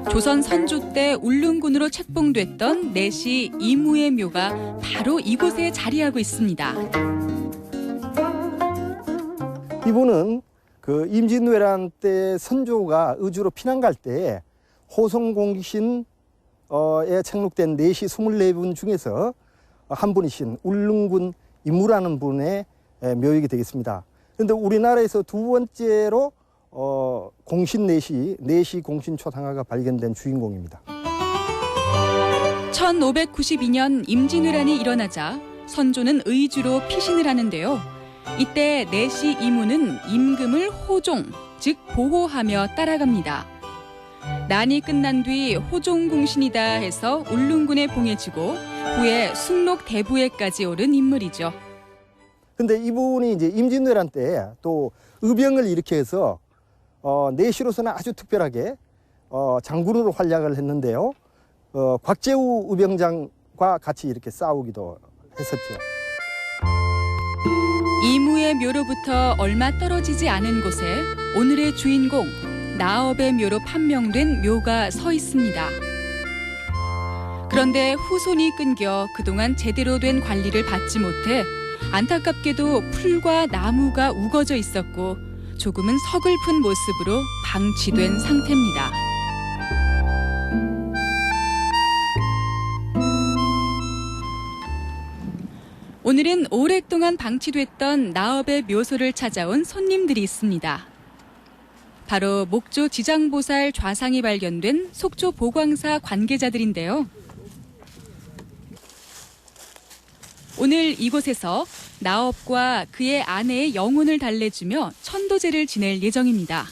조선 선조 때 울릉군으로 책봉됐던 내시 이무의 묘가 바로 이곳에 자리하고 있습니다. 이분은 그 임진왜란 때 선조가 의주로 피난 갈 때 호성공신에 책록된 내시 24분 중에서 한 분이신 울릉군 이무라는 분의 묘역이 되겠습니다. 그런데 우리나라에서 두 번째로 공신 내시 공신 초상화가 발견된 주인공입니다. 1592년 임진왜란이 일어나자 선조는 의주로 피신을 하는데요. 이때 내시 이무는 임금을 호종, 즉 보호하며 따라갑니다. 난이 끝난 뒤 호종공신이다 해서 울릉군에 봉해지고 후에 숙록 대부에까지 오른 인물이죠. 근데 이분이 이제 임진왜란 때 또 의병을 일으켜서 내시로서는 아주 특별하게 장군으로 활약을 했는데요. 곽재우 의병장과 같이 이렇게 싸우기도 했었죠. 이무의 묘로부터 얼마 떨어지지 않은 곳에 오늘의 주인공 나업의 묘로 판명된 묘가 서 있습니다. 그런데 후손이 끊겨 그동안 제대로 된 관리를 받지 못해 안타깝게도 풀과 나무가 우거져 있었고 조금은 서글픈 모습으로 방치된 상태입니다. 오늘은 오랫동안 방치됐던 나업의 묘소를 찾아온 손님들이 있습니다. 바로 목조 지장보살 좌상이 발견된 속초 보광사 관계자들인데요. 오늘 이곳에서 나업과 그의 아내의 영혼을 달래주며 천도제를 지낼 예정입니다.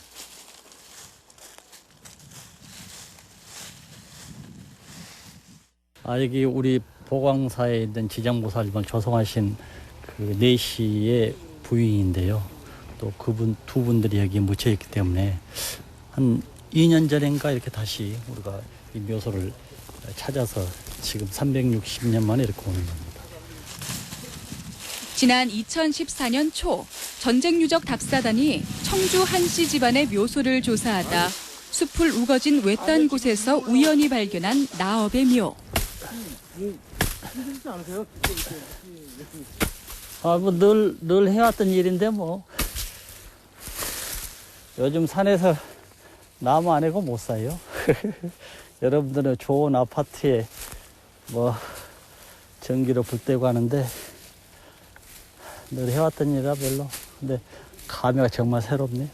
여기 우리 보광사에 있는 지장보살님을 조성하신 그 내시의 부인인데요. 또 그분 두 분들이 여기 묻혀 있기 때문에 한 2년 전인가 이렇게 다시 우리가 이 묘소를 찾아서 지금 360년 만에 이렇게 오는 겁니다. 지난 2014년 초 전쟁 유적 답사단이 청주 한씨 집안의 묘소를 조사하다 숲을 우거진 외딴 곳에서 우연히 발견한 나업의 묘. 늘 해왔던 일인데 뭐 요즘 산에서 나무 안 해고 못 사요. 여러분들은 좋은 아파트에 뭐 전기로 불 떼고 하는데 늘 해왔던 일이라 별로. 근데 감회가 정말 새롭네요.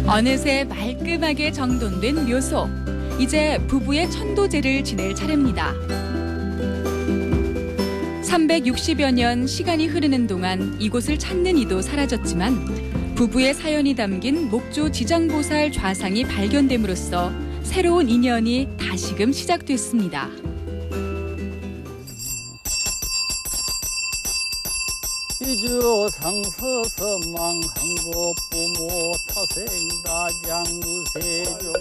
어느새 말끔하게 정돈된 묘소. 이제 부부의 천도제를 지낼 차례입니다. 360여 년 시간이 흐르는 동안 이곳을 찾는 이도 사라졌지만 부부의 사연이 담긴 목조 지장보살 좌상이 발견됨으로써 새로운 인연이 다시금 시작됐습니다. 이주 상서서 망한고 부모 타생다장루세종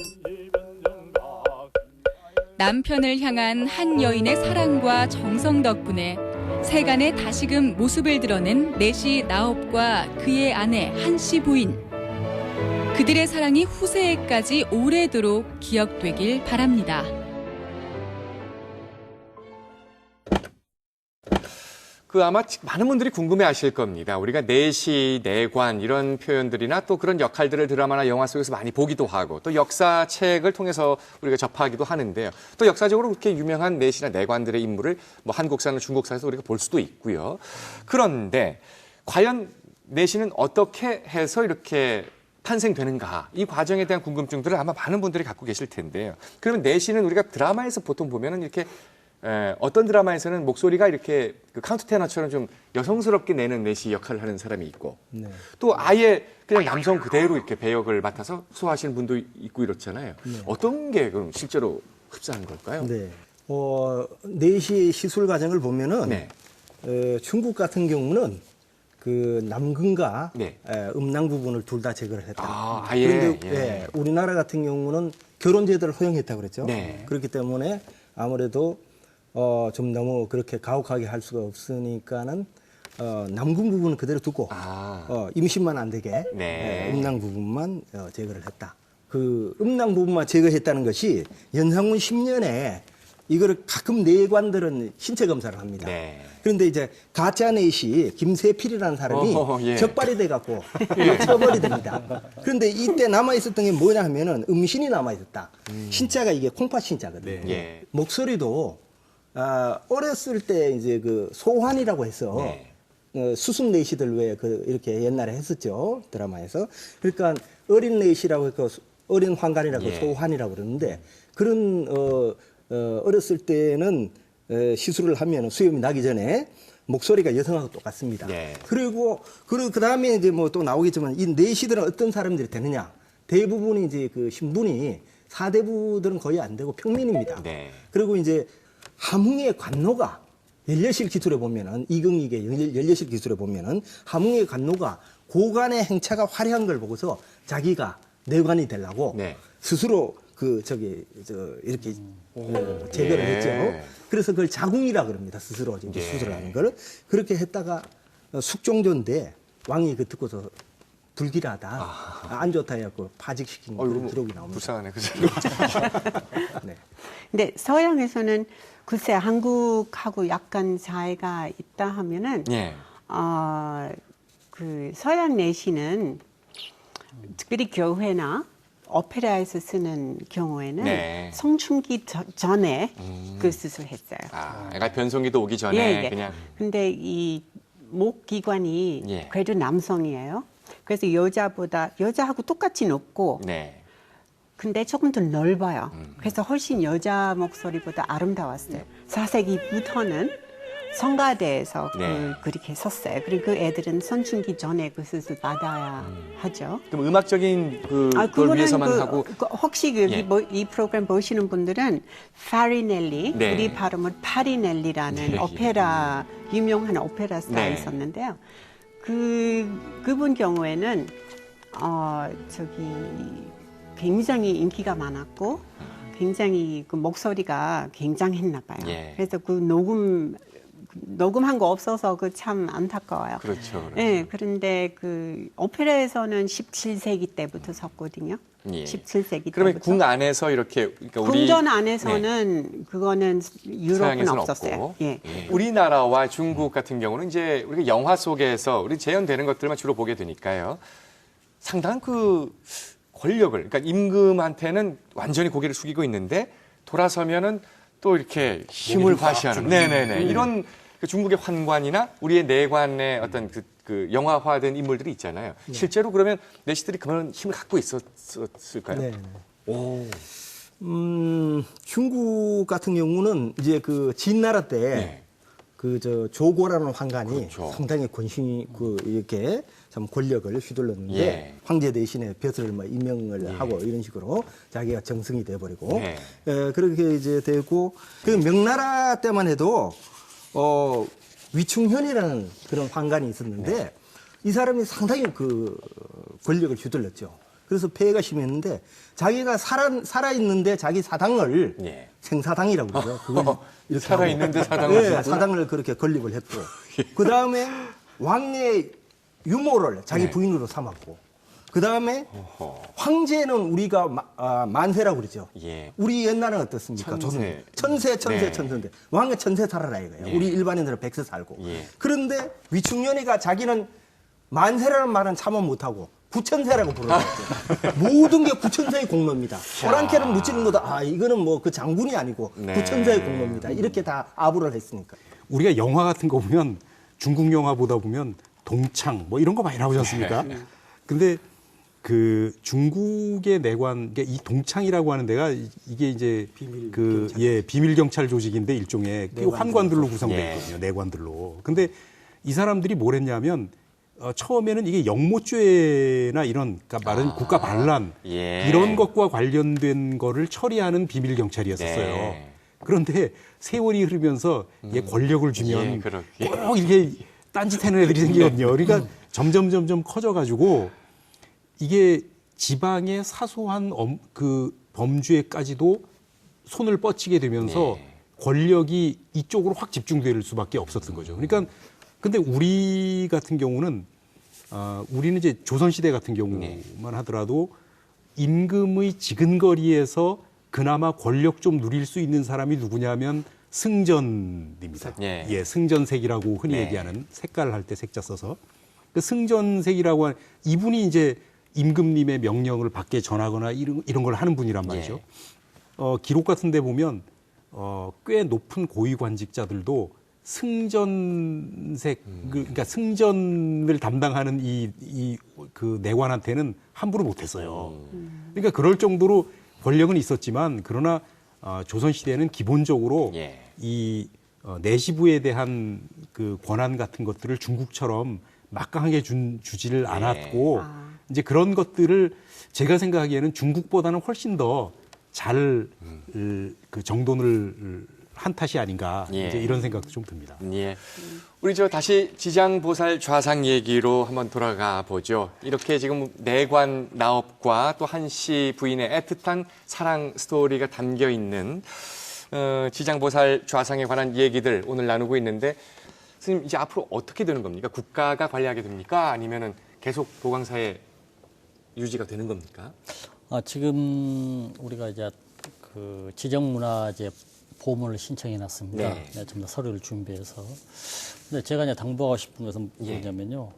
남편을 향한 한 여인의 사랑과 정성 덕분에 세간에 다시금 모습을 드러낸 내시 나업과 그의 아내 한씨 부인. 그들의 사랑이 후세에까지 오래도록 기억되길 바랍니다. 아마 많은 분들이 궁금해하실 겁니다. 우리가 내시, 내관 이런 표현들이나 또 그런 역할들을 드라마나 영화 속에서 많이 보기도 하고 또 역사책을 통해서 우리가 접하기도 하는데요. 또 역사적으로 그렇게 유명한 내시나 내관들의 인물을 뭐 한국사나 중국사에서 우리가 볼 수도 있고요. 그런데 과연 내시는 어떻게 해서 이렇게 탄생되는가, 이 과정에 대한 궁금증들을 아마 많은 분들이 갖고 계실 텐데요. 그러면 내시는 우리가 드라마에서 보통 보면은 이렇게 어떤 드라마에서는 목소리가 이렇게 그 카운트 테너처럼 좀 여성스럽게 내는 내시 역할을 하는 사람이 있고 네. 또 아예 그냥 남성 그대로 이렇게 배역을 맡아서 소화하시는 분도 있고 이렇잖아요. 네. 어떤 게 그럼 실제로 흡사한 걸까요? 네. 내시 시술 과정을 보면은 네. 중국 같은 경우는 그 남근과 네. 음낭 부분을 둘 다 제거를 했다. 아예. 그런데 예. 우리나라 같은 경우는 결혼 제도를 허용했다고 그랬죠. 네. 그렇기 때문에 아무래도 좀 너무 그렇게 가혹하게 할 수가 없으니까는 남근 부분은 그대로 두고 임신만 안 되게 네. 음낭 부분만 제거를 했다. 그 음낭 부분만 제거했다는 것이 연상군 10년에 이거를 가끔 내관들은 신체 검사를 합니다. 네. 그런데 이제 가짜 넷이 김세필이라는 사람이 예. 적발이 돼갖고 처벌이 됩니다. 그런데 이때 남아있었던 게 뭐냐 하면은 음신이 남아있었다. 신자가 이게 콩팥 신자거든요. 네. 예. 목소리도 어렸을 때 이제 그 소환이라고 해서 네. 수습 내시들 왜 그 이렇게 옛날에 했었죠. 드라마에서. 그러니까 어린 내시라고 했고 어린 환관이라고 예. 소환이라고 그러는데 그런 어렸을 때는 시술을 하면 수염이 나기 전에 목소리가 여성하고 똑같습니다. 네. 그리고 그 다음에 이제 뭐 또 나오겠지만 이 내시들은 어떤 사람들이 되느냐? 대부분이 이제 그 신분이 사대부들은 거의 안 되고 평민입니다. 네. 그리고 이제 함흥의 관노가 연려실 기술에 보면은 이경익의 연려실 기술에 보면은 함흥의 관노가 고관의 행차가 화려한 걸 보고서 자기가 내관이 되려고 네. 스스로 이렇게 제거를 예. 했죠. 그래서 그걸 자궁이라 그럽니다. 스스로 이제 예. 수술을 하는 거를. 그렇게 했다가 숙종조인데 왕이 그 듣고서 불길하다. 안 좋다 해갖고 파직시킨 그런 기록이 나옵니다. 불쌍하네, 그죠? 네. 근데 서양에서는 글쎄 한국하고 약간 차이가 있다 하면은 예. 그 서양 내시는 특별히 교회나 오페라에서 쓰는 경우에는 네. 성춘기 전에 그 수술했어요. 애가 변성기도 오기 전에 예. 그냥. 근데 이 목 기관이 예. 그래도 남성이에요. 그래서 여자하고 똑같이 높고 네. 근데 조금 더 넓어요. 그래서 훨씬 여자 목소리보다 아름다웠어요. 4세기부터는 성가대에서 그렇게 썼어요. 그리고 그 애들은 선충기 전에 그 수술 받아야 하죠. 그럼 음악적인 그걸 그거는 위해서만 하고 혹시 이 프로그램 보시는 분들은 파리넬리, 네. 우리 발음은 파리넬리라는 오페라 유명한 오페라 스타가 네. 있었는데요. 그분 경우에는 굉장히 인기가 많았고 굉장히 그 목소리가 굉장했나 봐요. 예. 그래서 그 녹음한 거 없어서 그 참 안타까워요. 그렇죠. 네, 그런데 그 오페라에서는 17세기 때부터 섰거든요. 예. 17세기 그러면 때부터. 궁 안에서 이렇게 그러니까 우리 궁전 안에서는 그거는 유럽은 서양에서는 없었어요. 없고 예. 우리나라와 중국 같은 경우는 이제 우리가 영화 속에서 우리 재현되는 것들만 주로 보게 되니까요. 상당한 그 권력을 그러니까 임금한테는 완전히 고개를 숙이고 있는데 돌아서면은 또 이렇게 힘을 과시하는 네네네 이런 그 중국의 환관이나 우리의 내관의 어떤 그 영화화된 인물들이 있잖아요. 실제로 그러면 내시들이 그런 힘을 갖고 있었을까요? 네. 중국 같은 경우는 이제 그 진나라 때 그 조고라는 황관이 그렇죠. 상당히 권신이 이렇게 참 권력을 휘둘렀는데 예. 황제 대신에 벼슬을 뭐 임명을 하고 이런 식으로 자기가 정승이 돼버리고 네. 그렇게 이제 되고 그 명나라 때만 해도 위충현이라는 그런 황관이 있었는데 이 사람이 상당히 그 권력을 휘둘렀죠. 그래서 폐해가 심했는데 자기가 살아있는데 자기 사당을 예. 생사당이라고 그러죠. 그걸 이렇게 살아있는데 하고. 사당을 네, 주고? 사당을 그렇게 건립을 했고 그 다음에 왕의 유모를 자기 부인으로 삼았고 그 다음에 황제는 우리가 만세라고 그러죠. 예. 우리 옛날은 어떻습니까? 천세. 천세인데 왕의 천세 살아라 이거예요. 우리 일반인들은 백세 살고. 예. 그런데 위충년이가 자기는 만세라는 말은 참아 못하고 구천세라고 부르죠. 모든 게 구천세의 공로입니다. 오랑캐를 묻히는 것도 이거는 뭐 그 장군이 아니고 네. 구천세의 공로입니다. 이렇게 다 아부를 했으니까. 우리가 영화 같은 거 보면 중국 영화 보다 보면 동창 뭐 이런 거 많이 나오지 않습니까? 근데 그 중국의 내관, 이 동창이라고 하는 데가 이게 이제 비밀 경찰 조직인데 일종의 그 환관들로 구성되어 있거든요. 내관들로. 근데 이 사람들이 뭘 했냐면 처음에는 이게 영모죄나 이런 그러니까 말은 국가 반란 예. 이런 것과 관련된 거를 처리하는 비밀 경찰이었었어요. 네. 그런데 세월이 흐르면서 이게 권력을 주면 예, 그렇게. 꼭 이렇게 딴짓하는 애들이 생기거든요. 그러니까 점점 커져가지고 이게 지방의 사소한 그 범죄까지도 손을 뻗치게 되면서 권력이 이쪽으로 확 집중될 수밖에 없었던 거죠. 그러니까 근데 우리 같은 경우는 우리는 이제 조선시대 같은 경우만 하더라도 임금의 지근거리에서 그나마 권력 좀 누릴 수 있는 사람이 누구냐면 승전입니다. 예. 승전색이라고 흔히 얘기하는 색깔을 할 때 색자 써서 그 승전색이라고 하는 이분이 이제 임금님의 명령을 밖에 전하거나 이런 걸 하는 분이란 말이죠. 기록 같은 데 보면 꽤 높은 고위 관직자들도 승전색, 그러니까 승전을 담당하는 그 내관한테는 함부로 못했어요. 그러니까 그럴 정도로 권력은 있었지만 그러나 조선시대는 기본적으로 이 내시부에 대한 그 권한 같은 것들을 중국처럼 막강하게 주지를 않았고 이제 그런 것들을 제가 생각하기에는 중국보다는 훨씬 더 잘 그 정돈을 한 탓이 아닌가 이제 이런 생각도 좀 듭니다. 예. 우리 다시 지장보살 좌상 얘기로 한번 돌아가 보죠. 이렇게 지금 내관 나업과 또 한씨 부인의 애틋한 사랑 스토리가 담겨 있는 지장보살 좌상에 관한 얘기들 오늘 나누고 있는데 스님 이제 앞으로 어떻게 되는 겁니까? 국가가 관리하게 됩니까? 아니면은 계속 도광사에 유지가 되는 겁니까? 지금 우리가 이제 그 지정문화재 보험을 신청해 놨습니다. 네. 좀 더 서류를 준비해서. 근데 제가 이제 당부하고 싶은 것은 뭐냐면요.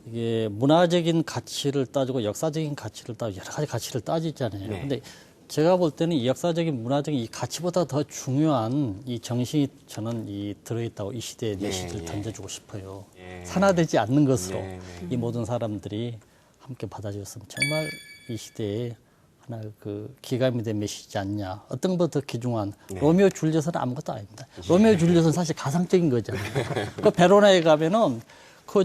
이게 문화적인 가치를 따지고 역사적인 가치를 따지고 여러 가지 가치를 따지잖아요. 네. 근데 제가 볼 때는 이 역사적인 문화적인 이 가치보다 더 중요한 이 정신이 저는 들어있다고 이 시대에 메시지를 던져주고 싶어요. 산화되지 않는 것으로 이 모든 사람들이 함께 받아주셨으면 정말 이 시대에 하나 그 기감이 된 메시지 않냐. 어떤 것보다 더 귀중한 네. 로미오 줄리엣은 아무것도 아닙니다. 로미오 줄리엣은 사실 가상적인 거잖아요. 그 베로나에 가면은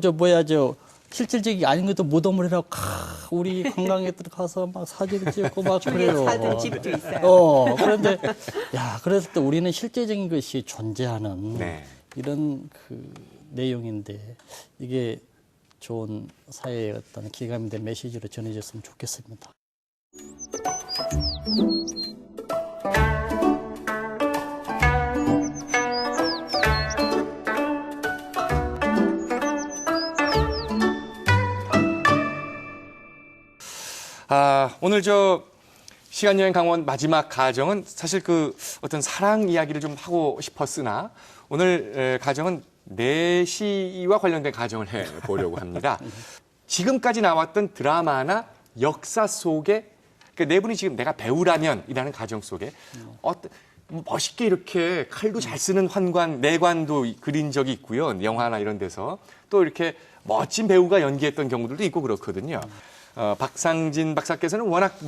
저 실질적이 아닌 것도 모dom을 해라고 우리 관광에 들어가서 막 사진을 찍고 막 그래요. 사둔 집도 있어요. 그런데 야, 그랬을 때 우리는 실제적인 것이 존재하는 네. 이런 그 내용인데 이게 좋은 사회의 어떤 기감이 된 메시지로 전해졌으면 좋겠습니다. 오늘 시간여행 강원 마지막 가정은 사실 그 어떤 사랑 이야기를 좀 하고 싶었으나 오늘 가정은 내시와 관련된 가정을 해보려고 합니다. 지금까지 나왔던 드라마나 역사 속에 그 네 분이 지금 내가 배우라면이라는 가정 속에 어떤 멋있게 이렇게 칼도 잘 쓰는 내관도 그린 적이 있고요. 영화나 이런 데서 또 이렇게 멋진 배우가 연기했던 경우들도 있고 그렇거든요. 박상진 박사께서는 워낙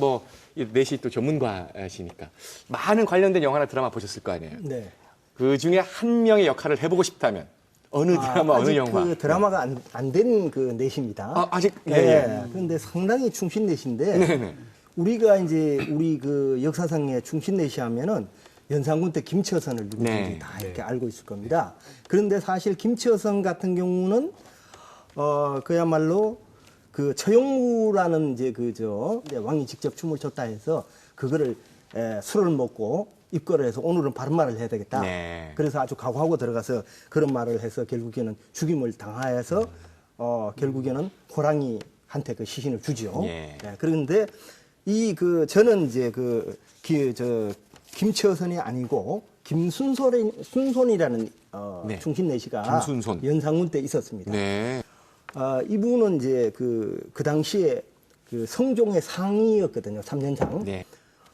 내시 또 전문가시니까 많은 관련된 영화나 드라마 보셨을 거 아니에요. 네. 그 중에 한 명의 역할을 해보고 싶다면 어느 드라마, 어느 아직 영화? 그 드라마가 안 된 그 내시입니다. 아직 네. 그런데 상당히 충신 내시인데 네네. 우리가 이제 우리 그 역사상의 충신 내시 하면은 연산군 때 김처선을 누구든지 네. 다 이렇게 알고 있을 겁니다. 그런데 사실 김처선 같은 경우는 그야말로 그 처용무라는 이제 왕이 직접 춤을 췄다 해서 그거를 술을 먹고 입거를 해서 오늘은 바른 말을 해야 되겠다. 네. 그래서 아주 각오하고 들어가서 그런 말을 해서 결국에는 죽임을 당하여서 결국에는 호랑이한테 그 시신을 주죠. 예. 네, 그런데 저는 이제 김처선이 아니고 김순손이라는 네. 충신내시가 김순손. 연산군 때 있었습니다. 네. 이분은 이제 그 당시에 그 성종의 상이었거든요. 3년상. 네.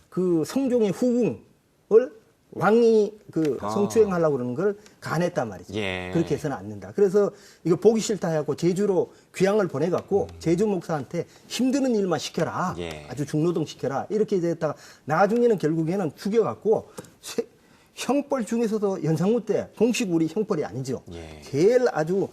그 성종의 후궁을 왕이 성추행하려고 그러는 걸 간했단 말이죠. 예. 그렇게 해서는 안 된다. 그래서 이거 보기 싫다 해갖고 제주로 귀향을 보내갖고 제주 목사한테 힘드는 일만 시켜라. 예. 아주 중노동 시켜라. 이렇게 됐다가 나중에는 결국에는 죽여갖고 형벌 중에서도 연산군 때 공식 우리 형벌이 아니죠. 예. 제일 아주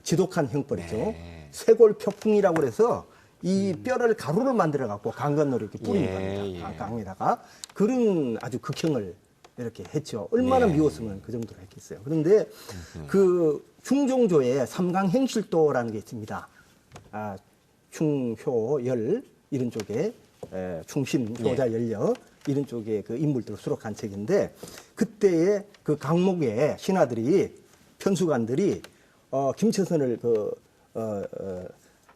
지독한 형벌이죠. 네. 쇄골표풍이라고 그래서 이 뼈를 가루를 만들어 갖고 강건으로 이렇게 뿌린 예, 겁니다. 예. 강에다가 그런 아주 극형을 이렇게 했죠. 얼마나 네. 미웠으면 그 정도로 했겠어요. 그런데 그 중종조에 삼강행실도라는 게 있습니다. 충효열 이런 쪽에 충신 효자 열려 이런 쪽에 그 인물들을 수록한 책인데 그때의 그 강목의 신하들이 편수관들이 김처선을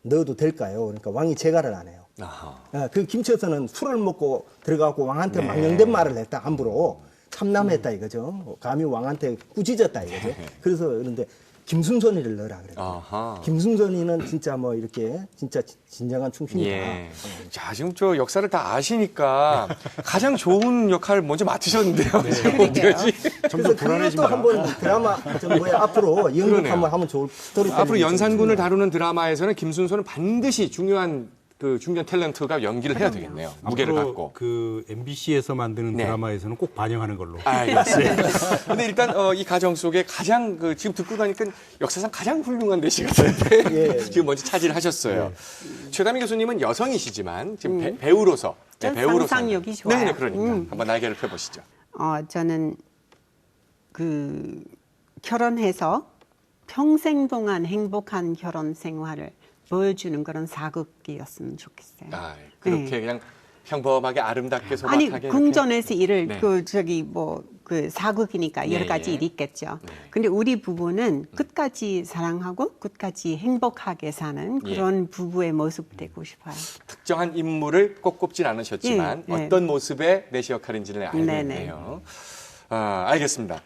넣어도 될까요? 그러니까 왕이 제가를 안 해요. 아하. 그 김처선은 술을 먹고 들어가고 왕한테 네. 망령된 말을 했다 함부로 참남했다 이거죠. 감히 왕한테 꾸짖었다 이거죠. 그래서 그런데 김순손이를 넣으라 그래요. 아하. 김순손이는 진짜 이렇게 진짜 진정한 충신이다. 예. 자, 지금 역사를 다 아시니까 가장 좋은 역할을 먼저 맡으셨는데요. 지금 어떡하지? 그래서 그것도 한번 드라마 앞으로 연극 그러네요. 한번 하면 좋을 스토리. 앞으로 연산군을 다루는 드라마에서는 김순손은 반드시 중요한 중견 탤런트가 연기를 해야 되겠네요. 무게를 앞으로 갖고. 그 MBC에서 만드는 네. 드라마에서는 꼭 반영하는 걸로. 알겠습니다. 근데 일단 이 가정 속에 가장 지금 듣고 가니까 역사상 가장 훌륭한 내시 같은데 예. 지금 먼저 차지를 하셨어요. 최다미 교수님은 여성이시지만 지금 배우로서 전 배우로서 상상력이 좋아요. 네, 그러니까 한번 날개를 펴보시죠. 저는 결혼해서 평생 동안 행복한 결혼 생활을 보여주는 그런 사극이었으면 좋겠어요. 그렇게 네. 그냥 평범하게 아름답게 아니 소박하게 궁전에서 일을 네. 사극이니까 여러 네, 가지 예. 일이 있겠죠. 네. 근데 우리 부부는 끝까지 사랑하고 끝까지 행복하게 사는 예. 그런 부부의 모습 되고 싶어요. 특정한 인물을 꼭 꼽진 않으셨지만 예, 예. 어떤 모습의 내시 역할인지는 알겠네요. 네네. 알겠습니다.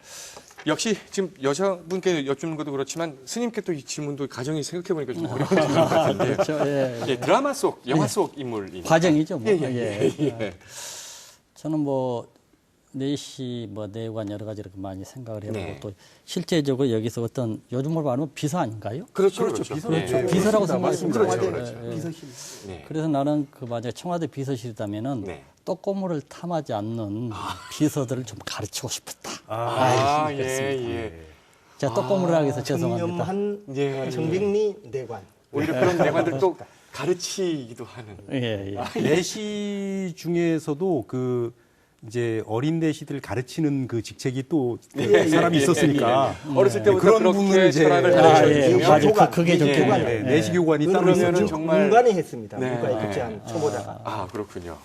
역시 지금 여자분께 여쭙는 것도 그렇지만 스님께 또 이 질문도 가정이 생각해보니까 좀 어려운 질문 같은데요. 그렇죠. 예. 예, 드라마 속, 영화 속 인물이니까. 과정이죠. 뭐. 예. 저는 내시, 뭐 내관 여러 가지 이렇게 많이 생각을 해보고 네. 또 실제적으로 여기서 어떤 요즘으로 말하면 비서 아닌가요? 그렇죠. 비서라고 생각하시면 청와대 돼요. 비서실. 네. 그래서 나는 그 만약에 청와대 비서실이라면은 네. 떡고물을 탐하지 않는 비서들을 좀 가르치고 싶었다. 아, 예. 제가 떡고물을 하기 위해서 죄송합니다. 청렴한 예. 정백리 내관. 오히려 그런 내관들 또 가르치기도 하는. 예, 예. 내시 중에서도 그 이제 어린 내시들 가르치는 그 직책이 또 사람이 있었으니까 어렸을 때부터 그런 그렇게 부분을 이제 철학을 아, 가르쳐주시면 예, 맞아요. 교관, 그게 좋겠네요. 네, 내시 교관이 따로 그러면은 있었죠. 정말- 문관에 했습니다. 네. 문과에 급제한 초보자가. 아, 그렇군요.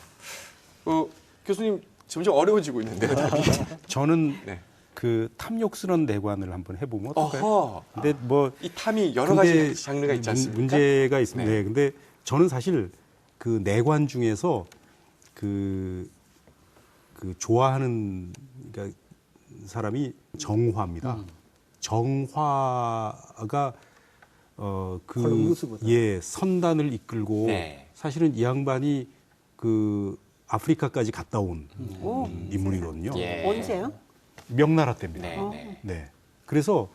교수님 점점 어려워지고 있는데요. 답이. 저는 네. 그 탐욕스러운 내관을 한번 해보면 어떨까요? 어허. 근데 뭐 이 탐이 여러 가지 장르가 있지 않습니까? 문제가 있습니다. 네. 네. 근데 저는 사실 그 내관 중에서 그 좋아하는 그러니까 사람이 정화입니다. 정화가 콜럼버스보다. 선단을 이끌고 네. 사실은 이 양반이 그 아프리카까지 갔다 온 인물이거든요. 예. 언제요? 명나라 때입니다. 네, 네. 네. 그래서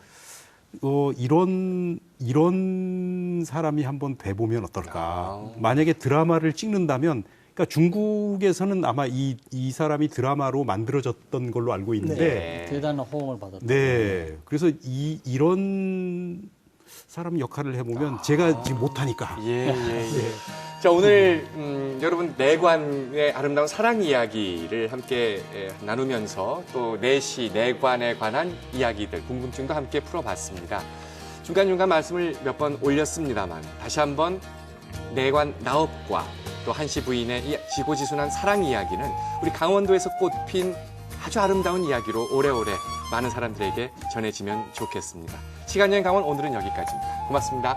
이런 사람이 한번 돼보면 어떨까. 만약에 드라마를 찍는다면, 그러니까 중국에서는 아마 이 사람이 드라마로 만들어졌던 걸로 알고 있는데, 대단한 호응을 받았다. 네. 그래서 이런 사람 역할을 해보면 제가 지금 못하니까. 예. 자, 오늘 여러분 내관의 아름다운 사랑 이야기를 함께 나누면서 또 내시, 내관에 관한 이야기들, 궁금증도 함께 풀어봤습니다. 중간중간 말씀을 몇 번 올렸습니다만 다시 한번 내관 나업과 또 한씨 부인의 이 지고지순한 사랑 이야기는 우리 강원도에서 꽃핀 아주 아름다운 이야기로 오래오래 많은 사람들에게 전해지면 좋겠습니다. 시간여행 강원 오늘은 여기까지입니다. 고맙습니다.